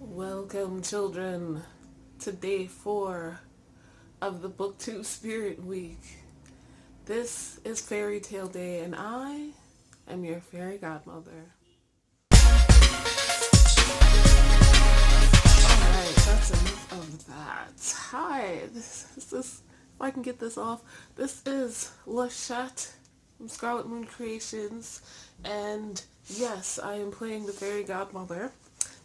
Welcome, children, to day 4 of the Booktube Spirit Week. This is Fairytale Day, and I am your fairy godmother. Alright, that's enough of that. Hi, this is, if I can get this off, this is Lachette from Scarlet Moon Creations, and yes, I am playing the fairy godmother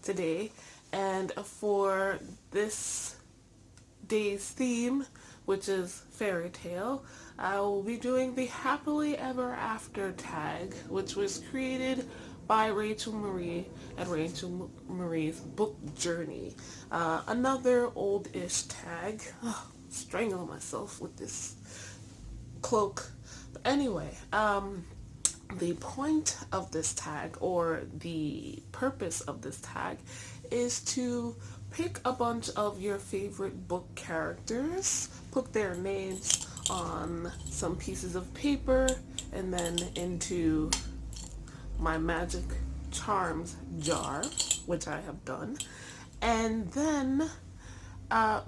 today. And for this day's theme, which is fairy tale, I will be doing the Happily Ever After tag, which was created by Rachel Marie and Rachel Marie's Book Journey. Another old-ish tag. Oh, strangle myself with this cloak. But anyway, the point of this tag, or the purpose of this tag, is to pick a bunch of your favorite book characters, put their names on some pieces of paper, and then into my magic charms jar, which I have done. And then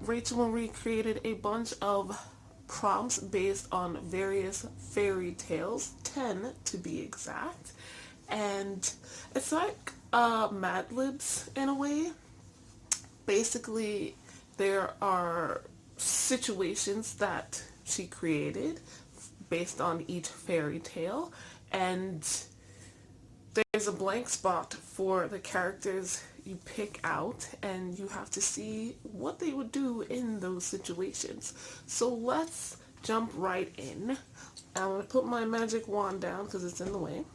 Rachel Marie created a bunch of prompts based on various fairy tales, 10 to be exact. And it's like Mad Libs in a way. Basically, there are situations that she created based on each fairy tale, and there's a blank spot for the characters you pick out, and you have to see what they would do in those situations. So let's jump right in. I'm going to put my magic wand down because it's in the way.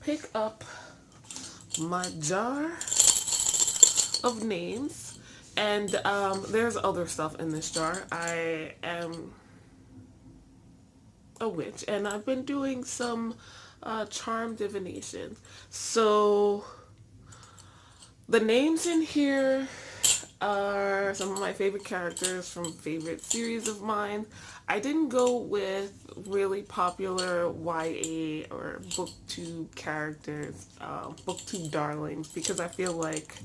Pick up my jar of names, and there's other stuff in this jar. I am a witch, and I've been doing some charm divination. So the names in here are some of my favorite characters from favorite series of mine. I didn't go with really popular YA or Booktube characters, Booktube darlings, because I feel like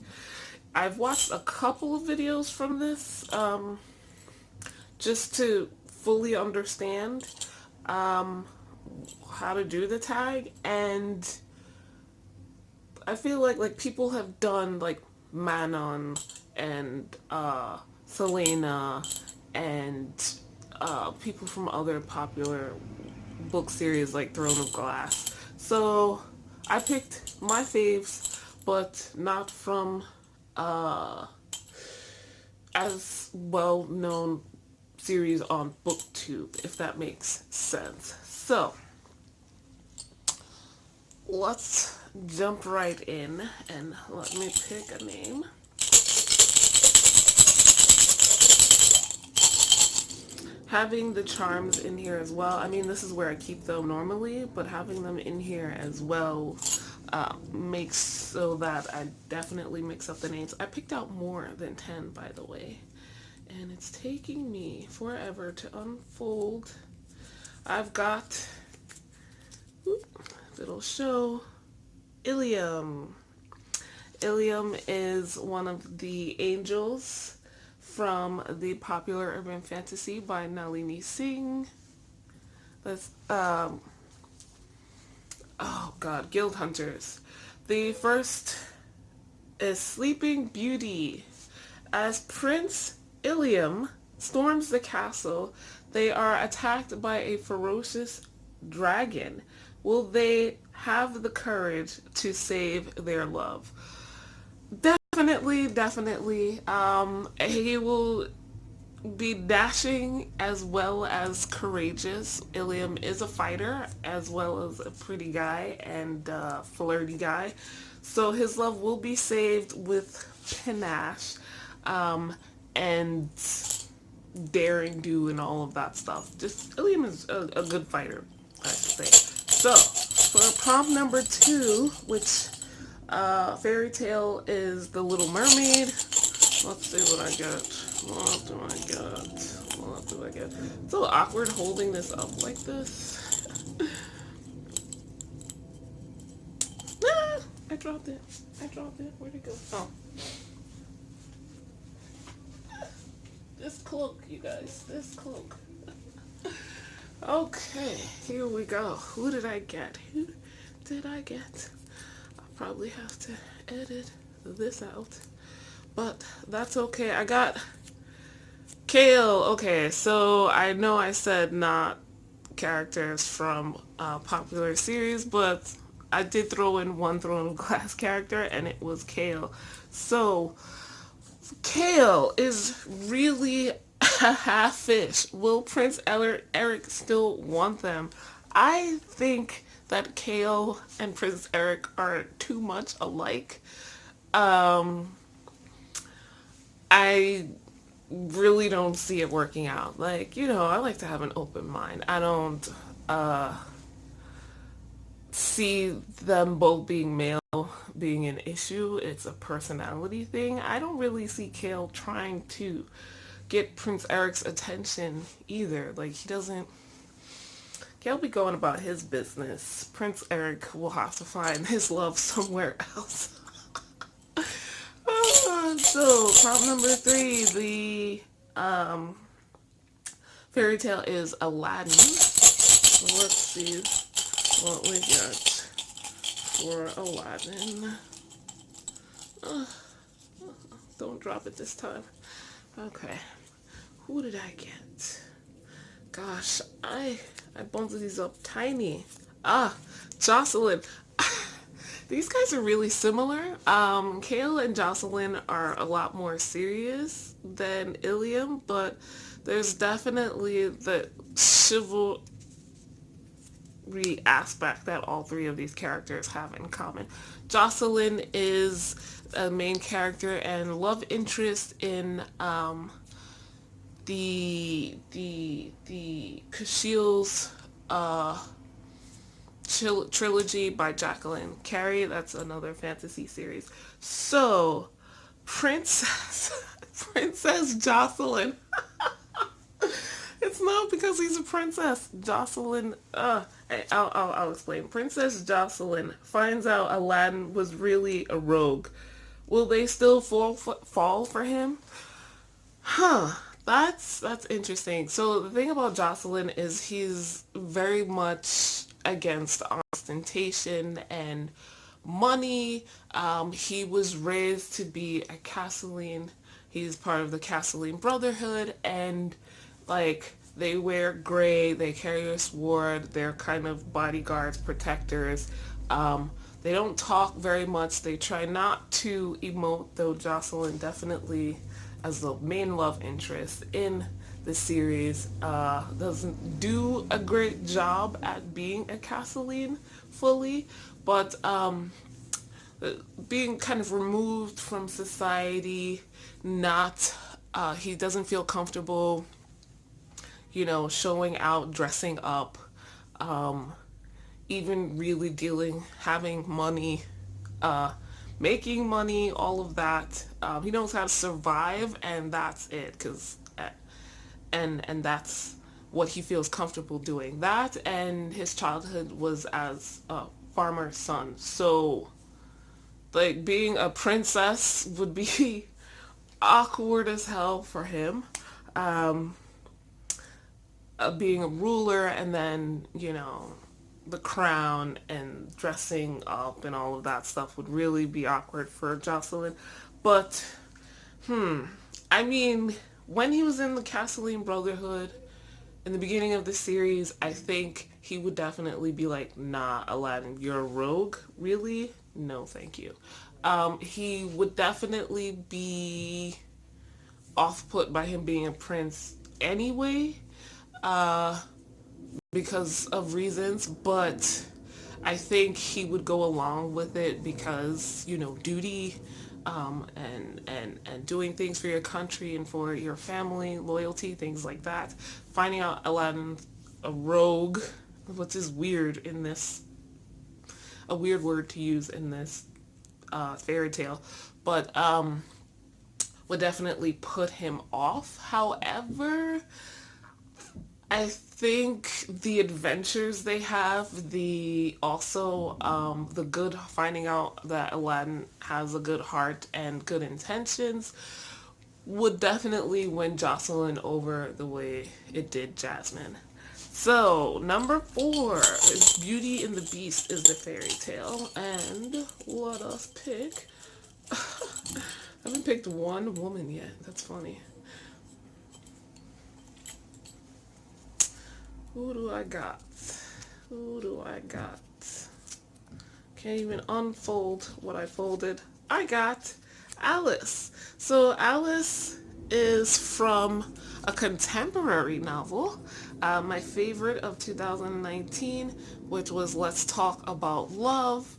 I've watched a couple of videos from this just to fully understand how to do the tag, and I feel like people have done like Manon and Selena and people from other popular book series like Throne of Glass. So I picked my faves, but not from as well known series on Booktube, if that makes sense. So let's jump right in, and let me pick a name. Having the charms in here as well, I mean, this is where I keep them normally, but having them in here as well makes so that I definitely mix up the names. I picked out more than 10, by the way, and it's taking me forever to unfold. I've got, if it'll show, Ilium. Ilium is one of the angels from the popular urban fantasy by Nalini Singh. That's, oh god, Guild Hunters. The first is Sleeping Beauty. As Prince Ilium storms the castle, they are attacked by a ferocious dragon. Will they have the courage to save their love? Definitely, definitely. He will be dashing as well as courageous. Ilium is a fighter as well as a pretty guy and flirty guy. So his love will be saved with panache and daring do and all of that stuff. Just Ilium is a good fighter, I should say. So for prompt number 2, which Fairytale is the Little Mermaid. Let's see what I got. What do I got? What do I get? It's so awkward holding this up like this. Ah, I dropped dropped it. I dropped it. Where'd it go? Oh. This cloak, you guys. This cloak. Okay, here we go. Who did I get? Who did I get? I'll probably have to edit this out. But that's okay. I got Kale. Okay, so I know I said not characters from a popular series, but I did throw in one Throne of Glass character, and it was Kale. So Kale is really a half fish. Will Prince Eric still want them? I think that Kale and Prince Eric are too much alike. Um, I really don't see it working out. Like, I like to have an open mind. I don't uh, see them both being male being an issue. It's a personality thing. I don't really see Kale trying to get Prince Eric's attention either. Like, Kale be going about his business. Prince Eric will have to find his love somewhere else. So, prop number 3, the fairy tale is Aladdin. So let's see what we got for Aladdin. Don't drop it this time. Okay. Who did I get? Gosh, I bundled these up tiny. Jocelyn. These guys are really similar. Kale and Jocelyn are a lot more serious than Ilium, but there's definitely the chivalry aspect that all three of these characters have in common. Jocelyn is a main character and love interest in the Cashil's trilogy by Jacqueline Carey. That's another fantasy series. So, Princess Jocelyn. It's not because he's a princess. Jocelyn, I'll explain. Princess Jocelyn finds out Aladdin was really a rogue. Will they still fall for him? Huh. That's interesting. So the thing about Jocelyn is he's very much against ostentation and money. He was raised to be a Castlean. He's part of the Castlean Brotherhood, and like they wear gray, they carry a sword, they're kind of bodyguards, protectors. They don't talk very much. They try not to emote, though Jocelyn definitely, as the main love interest in the series, doesn't do a great job at being a Castlean fully, but being kind of removed from society, not, he doesn't feel comfortable, showing out, dressing up, even really having money, making money, all of that. He knows how to survive, and that's it, and that's what he feels comfortable doing. That, and his childhood was as a farmer's son. So, like, being a princess would be awkward as hell for him. Being a ruler, and then, the crown and dressing up and all of that stuff would really be awkward for Jocelyn. But, I mean, when he was in the Castlean Brotherhood, in the beginning of the series, I think he would definitely be like, nah, Aladdin, you're a rogue? Really? No, thank you. He would definitely be off-put by him being a prince anyway, because of reasons, but I think he would go along with it because, duty, and doing things for your country and for your family, loyalty, things like that. Finding out Aladdin a rogue, which is weird in this, a weird word to use in this fairy tale, but would definitely put him off. However, I think the adventures they have, the also the good finding out that Aladdin has a good heart and good intentions would definitely win Jocelyn over the way it did Jasmine. So, number 4 is Beauty and the Beast is the fairy tale. And let us pick. I haven't picked one woman yet. That's funny. Who do I got? Who do I got? Can't even unfold what I folded. I got Alice. So Alice is from a contemporary novel, my favorite of 2019, which was Let's Talk About Love.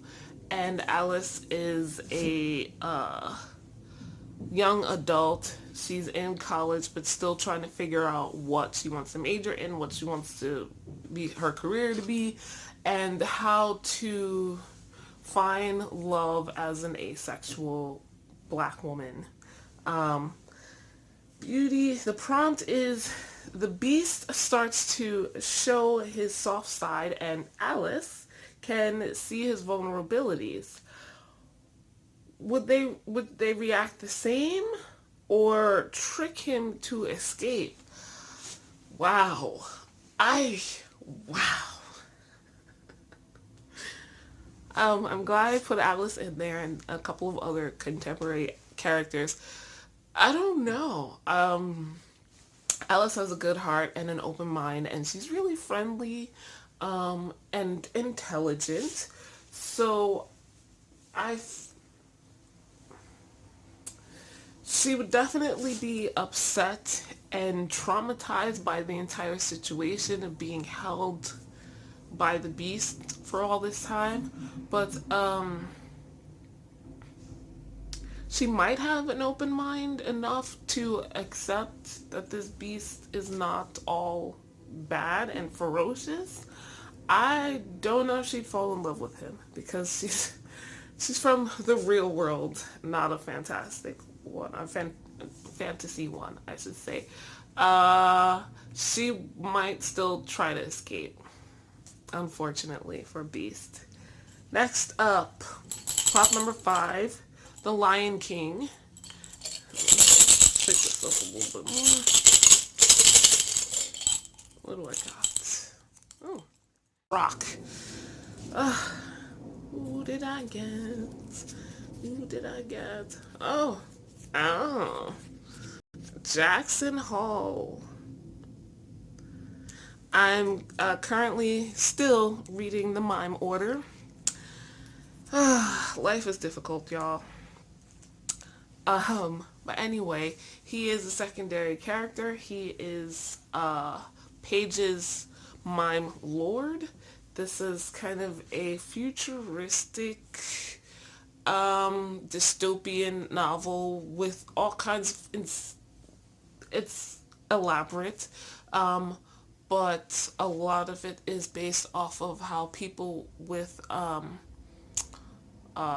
And Alice is a young adult. She's in college, but still trying to figure out what she wants to major in, what she wants to be her career to be, and how to find love as an asexual black woman. Um, Beauty, the prompt is the beast starts to show his soft side, and Alice can see his vulnerabilities. Would they react the same or trick him to escape? Wow. I wow. I'm glad I put Alice in there and a couple of other contemporary characters. I don't know. Alice has a good heart and an open mind, and she's really friendly, and intelligent. So I she would definitely be upset and traumatized by the entire situation of being held by the beast for all this time. But she might have an open mind enough to accept that this beast is not all bad and ferocious. I don't know if she'd fall in love with him because she's from the real world, not a fantastic one, fantasy one, I should say. Uh, she might still try to escape, unfortunately for Beast. Next up, prop number 5, The Lion King. Pick this up a little bit more. What do I got? Oh, rock. Who did I get? Who did I get? Oh, Jackson Hall. I'm currently still reading the mime order. Life is difficult, y'all. But anyway, he is a secondary character. He is Paige's mime lord. This is kind of a futuristic dystopian novel with all kinds of it's elaborate, but a lot of it is based off of how people with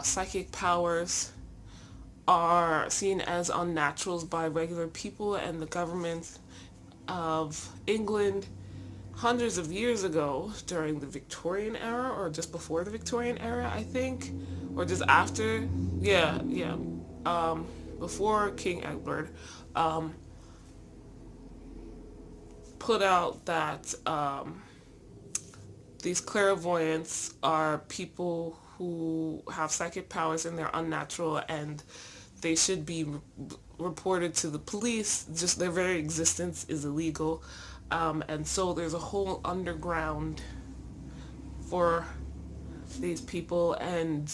psychic powers are seen as unnaturals by regular people and the government of England hundreds of years ago during the Victorian era, or just before the Victorian era, I think, or just after. Yeah. Before King Edward put out that these clairvoyants are people who have psychic powers and they're unnatural, and they should be reported to the police. Just their very existence is illegal. And so there's a whole underground for these people, and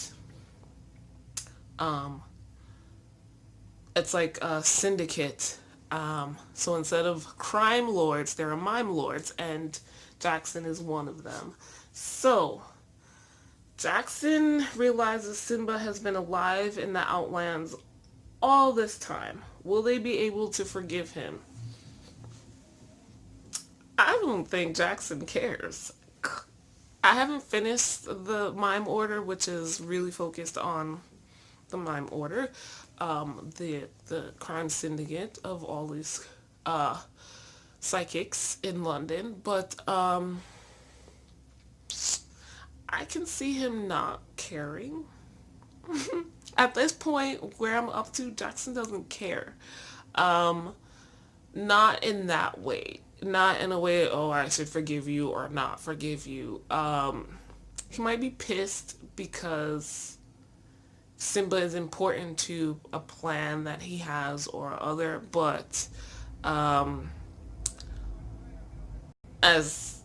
it's like a syndicate. So instead of crime lords, there are mime lords, and Jackson is one of them. So Jackson realizes Simba has been alive in the Outlands all this time. Will they be able to forgive him? I don't think Jackson cares. I haven't finished the mime order, which is really focused on the mime order, the crime syndicate of all these psychics in London, but I can see him not caring. At this point where I'm up to, Jackson doesn't care. Um, Not in that way. Not in a way, oh, I should forgive you or not forgive you. He might be pissed because Simba is important to a plan that he has or other, but um, as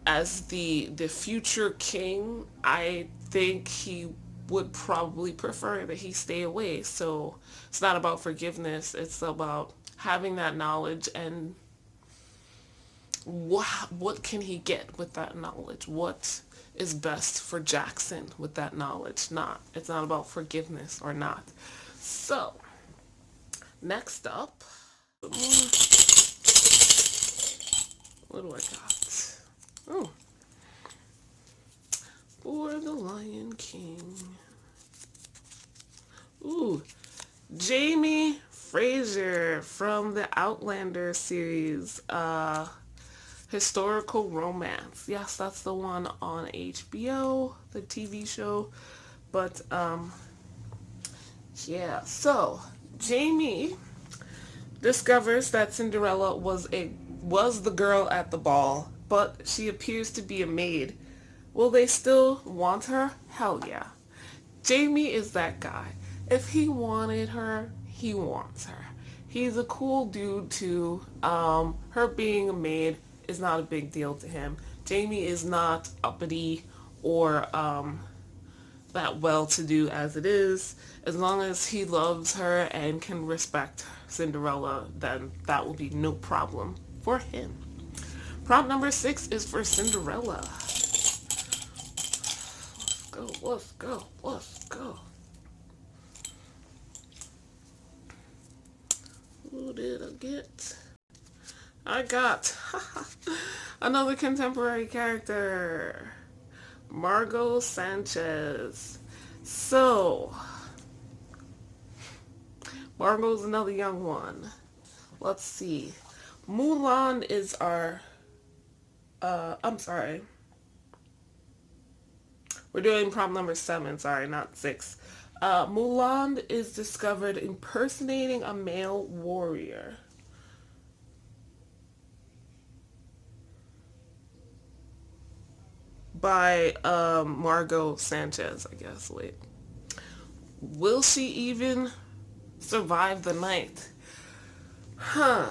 the future king, I think he would probably prefer that he stay away. So it's not about forgiveness. It's about having that knowledge and what can he get with that knowledge? What is best for Jackson with that knowledge? It's not about forgiveness or not. So next up, what do I got? Oh, for the Lion King. Ooh, Jamie Fraser from the Outlander series. Historical romance. Yes, that's the one on HBO, the TV show. But yeah. So Jamie discovers that Cinderella was the girl at the ball, but she appears to be a maid. Will they still want her? Hell yeah. Jamie is that guy. If he wanted her, he wants her. He's a cool dude too. Her being a maid is not a big deal to him. Jamie is not uppity or that well-to-do as it is. As long as he loves her and can respect Cinderella, then that will be no problem for him. Prompt number 6 is for Cinderella. Let's go, let's go. Who did I get? I got another contemporary character, Margot Sanchez. So, Margot's another young one. Let's see. Mulan is our, I'm sorry. We're doing prompt number 7, sorry, not 6. Mulan is discovered impersonating a male warrior. By Margot Sanchez, I guess. Wait. Will she even survive the night? Huh.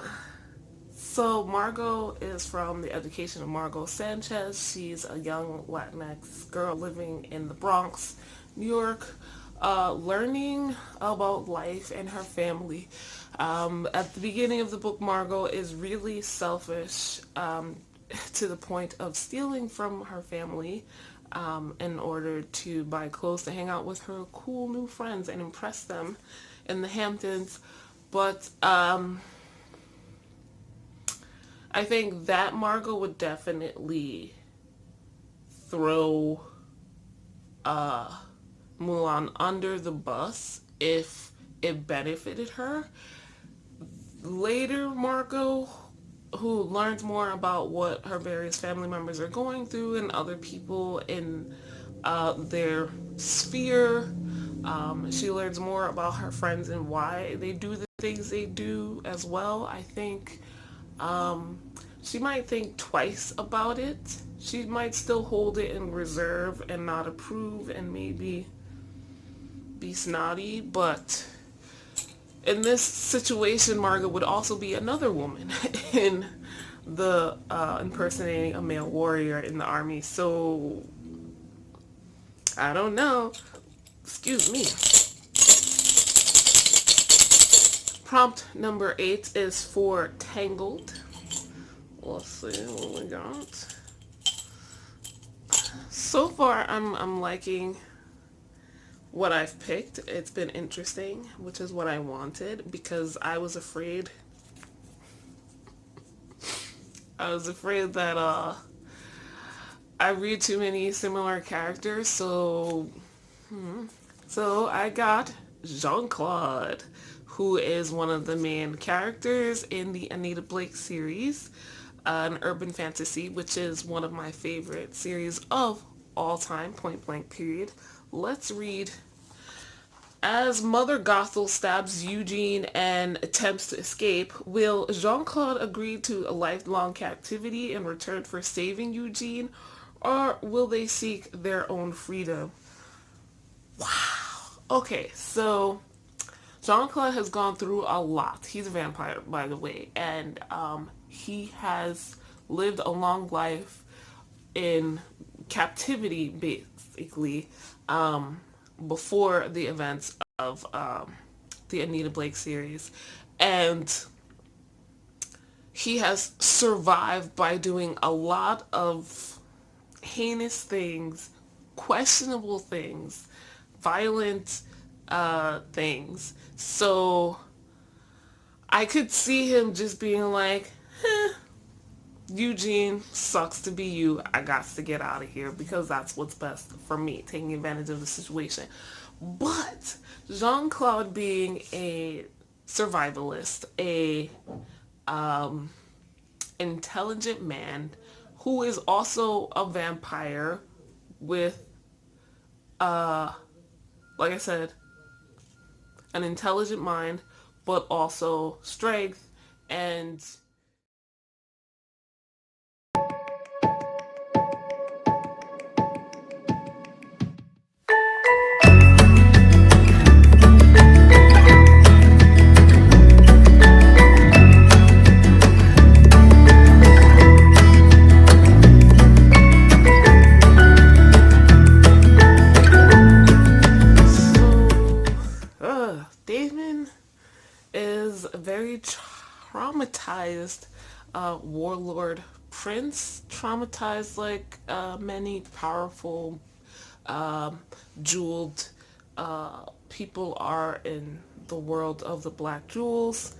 So Margot is from The Education of Margot Sanchez. She's a young Latinx girl living in the Bronx, New York, learning about life and her family. At the beginning of the book, Margot is really selfish to the point of stealing from her family in order to buy clothes to hang out with her cool new friends and impress them in the Hamptons. But I think that Margot would definitely throw Mulan under the bus if it benefited her. Later, Margot, who learns more about what her various family members are going through and other people in their sphere, she learns more about her friends and why they do the things they do as well. I think she might think twice about it. She might still hold it in reserve and not approve and maybe be snotty, but in this situation, Margot would also be another woman in the impersonating a male warrior in the army. So, I don't know. Excuse me. Prompt number 8 is for Tangled. Let's see what we got. So far, I'm liking what I've picked. It's been interesting, which is what I wanted, because I was afraid that I read too many similar characters. So I got Jean-Claude, who is one of the main characters in the Anita Blake series, an urban fantasy, which is one of my favorite series of all time, point blank period. Let's read. As Mother Gothel stabs Eugene and attempts to escape, will Jean-Claude agree to a lifelong captivity in return for saving Eugene, or will they seek their own freedom? Okay, so Jean-Claude has gone through a lot. He's a vampire, by the way, and he has lived a long life in captivity, basically, before the events of the Anita Blake series. And he has survived by doing a lot of heinous things, questionable things, violent things. So I could see him just being like, Eugene, sucks to be you. I got to get out of here because that's what's best for me, taking advantage of the situation. But Jean-Claude being a survivalist, a intelligent man who is also a vampire with, like I said, an intelligent mind, but also strength and Damon is a very traumatized warlord prince, traumatized like many powerful, jeweled people are in the world of the Black Jewels.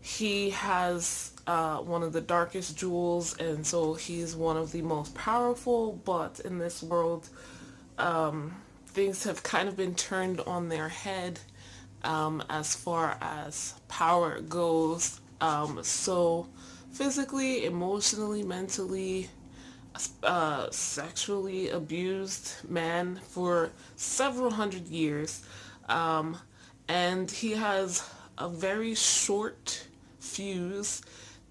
He has one of the darkest jewels, and so he's one of the most powerful, but in this world, things have kind of been turned on their head as far as power goes. So physically, emotionally, mentally, sexually abused man for several hundred years. And he has a very short fuse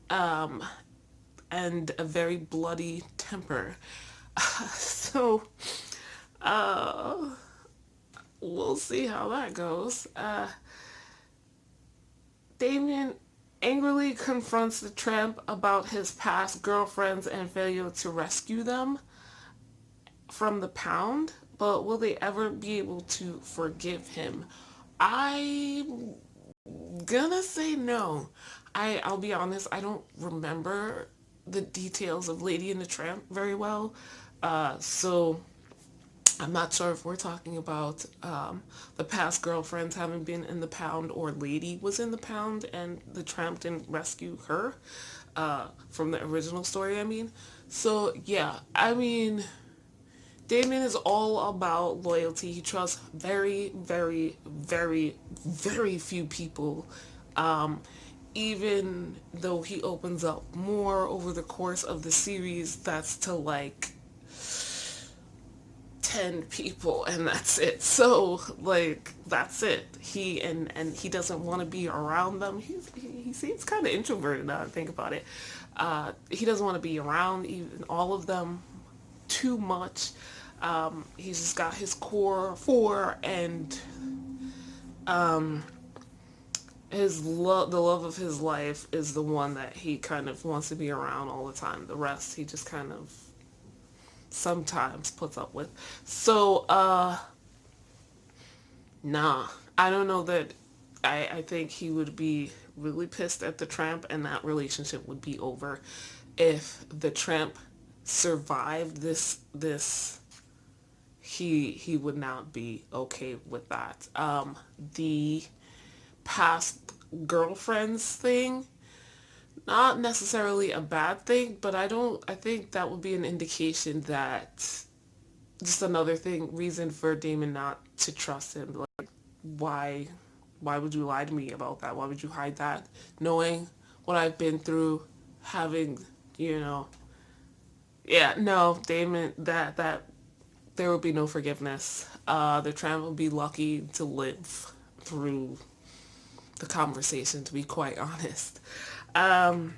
and a very bloody temper. So we'll see how that goes. Damien angrily confronts the tramp about his past girlfriends and failure to rescue them from the pound, but will they ever be able to forgive him? I'm gonna say no. I'll be honest, I don't remember the details of Lady and the Tramp very well. So I'm not sure if we're talking about the past girlfriends having been in the pound or Lady was in the pound and the tramp didn't rescue her from the original story, I mean. So, yeah, I mean, Damien is all about loyalty. He trusts very, very, very, very few people. Even though he opens up more over the course of the series, that's to like 10 people and that's it. So like that's it. And he doesn't want to be around them. He seems kind of introverted now I think about it. He doesn't want to be around even all of them too much. He's just got his core four, and the love of his life is the one that he kind of wants to be around all the time. The rest he just kind of sometimes puts up with. So, nah. I don't know that I think he would be really pissed at the tramp and that relationship would be over if the tramp survived this he would not be okay with that. The past girlfriends thing, not necessarily a bad thing, but I think that would be an indication that just another reason for Damon not to trust him. Like, why would you lie to me about that? Why would you hide that? Knowing what I've been through, having, you know, yeah, no, Damon, that there will be no forgiveness. The tramp will be lucky to live through the conversation, to be quite honest. Um,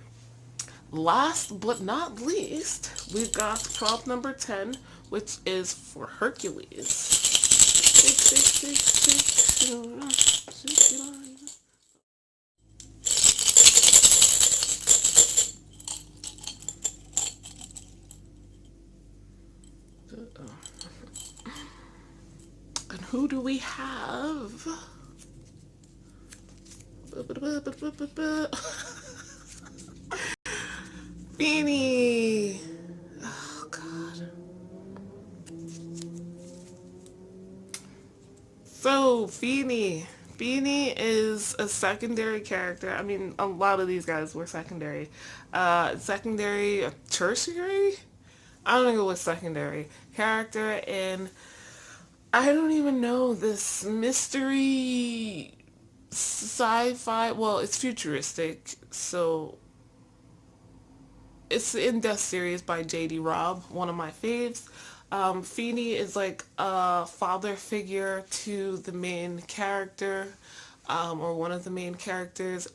Last but not least, we've got prop number 10, which is for Hercules. And who do we have? Beanie! Oh, God. So, Beanie. Beanie is a secondary character. I mean, a lot of these guys were secondary. Secondary, tertiary? I don't think it was secondary. Character in, I don't even know, this mystery sci-fi. Well, it's futuristic, so it's the In-Death series by J.D. Robb, one of my faves. Feeny is like a father figure to the main character, or one of the main characters.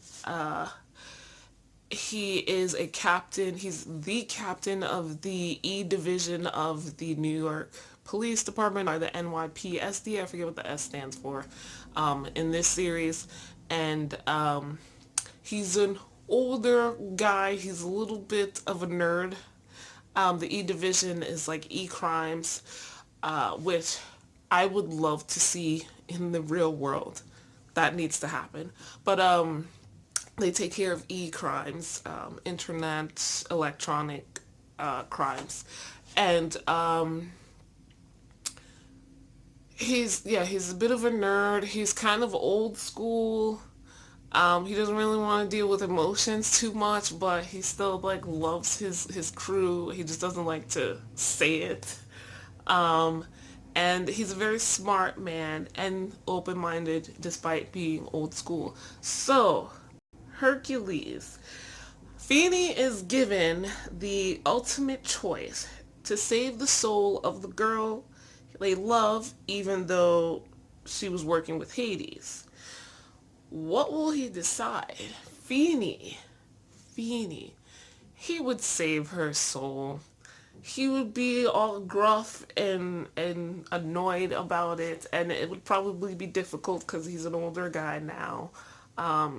He is a captain. He's the captain of the E division of the New York Police Department, or the NYPSD. I forget what the S stands for, in this series. And he's an older guy. He's a little bit of a nerd. The E division is like E crimes, which I would love to see in the real world. That needs to happen. But they take care of E crimes, internet, electronic crimes, and he's a bit of a nerd. He's kind of old school. He doesn't really want to deal with emotions too much, but he still like loves his crew. He just doesn't like to say it. Um, and he's a very smart man and open-minded despite being old school. So, Hercules. Feeny is given the ultimate choice to save the soul of the girl they love, even though she was working with Hades. What will he decide? Feeny. Feeny. He would save her soul. He would be all gruff and annoyed about it, and it would probably be difficult because he's an older guy now.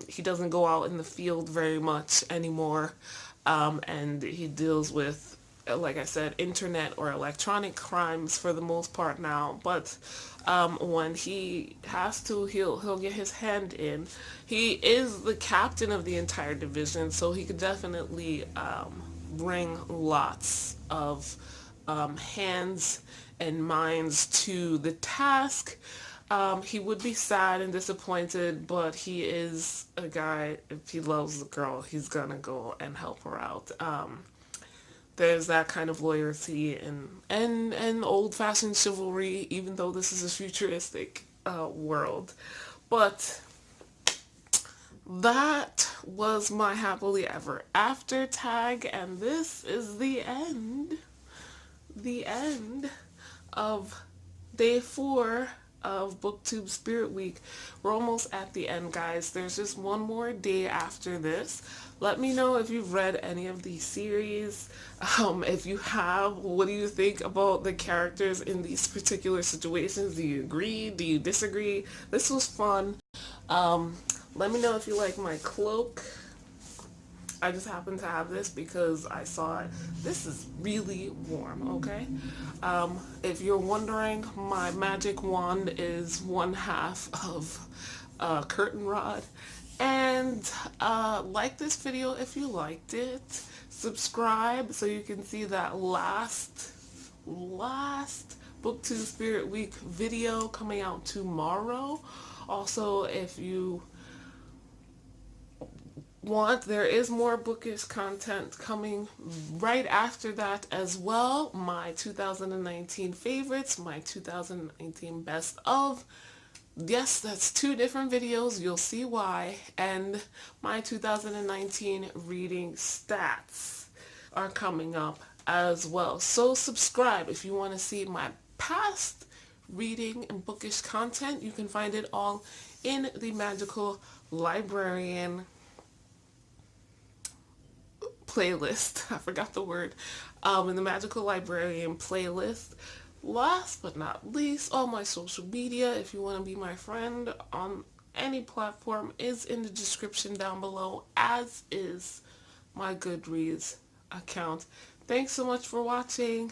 He doesn't go out in the field very much anymore, and he deals with, like I said, internet or electronic crimes for the most part now. But when he has to, he'll get his hand in. He is the captain of the entire division, so he could definitely bring lots of hands and minds to the task. He would be sad and disappointed, but he is a guy, if he loves the girl, he's gonna go and help her out. There's that kind of loyalty and old-fashioned chivalry, even though this is a futuristic world. But that was my happily ever after tag, and this is the end. The end of day 4 of Booktube Spirit Week. We're almost at the end, guys. There's just one more day after this. Let me know if you've read any of these series. If you have, what do you think about the characters in these particular situations? Do you agree? Do you disagree? This was fun. Let me know if you like my cloak. I just happen to have this because I saw it. This is really warm, okay? If you're wondering, my magic wand is 1/2 of a curtain rod. And like this video if you liked it. Subscribe so you can see that last Booktube Spirit Week video coming out tomorrow. Also, if you there is more bookish content coming right after that as well. My 2019 favorites, my 2019 best of. Yes, that's two different videos. You'll see why. And my 2019 reading stats are coming up as well. So subscribe if you want to see my past reading and bookish content. You can find it all in the Magical Librarian playlist. I forgot the word. In the Magical Librarian playlist. Last but not least, all my social media, if you want to be my friend on any platform, is in the description down below, as is my Goodreads account. Thanks so much for watching.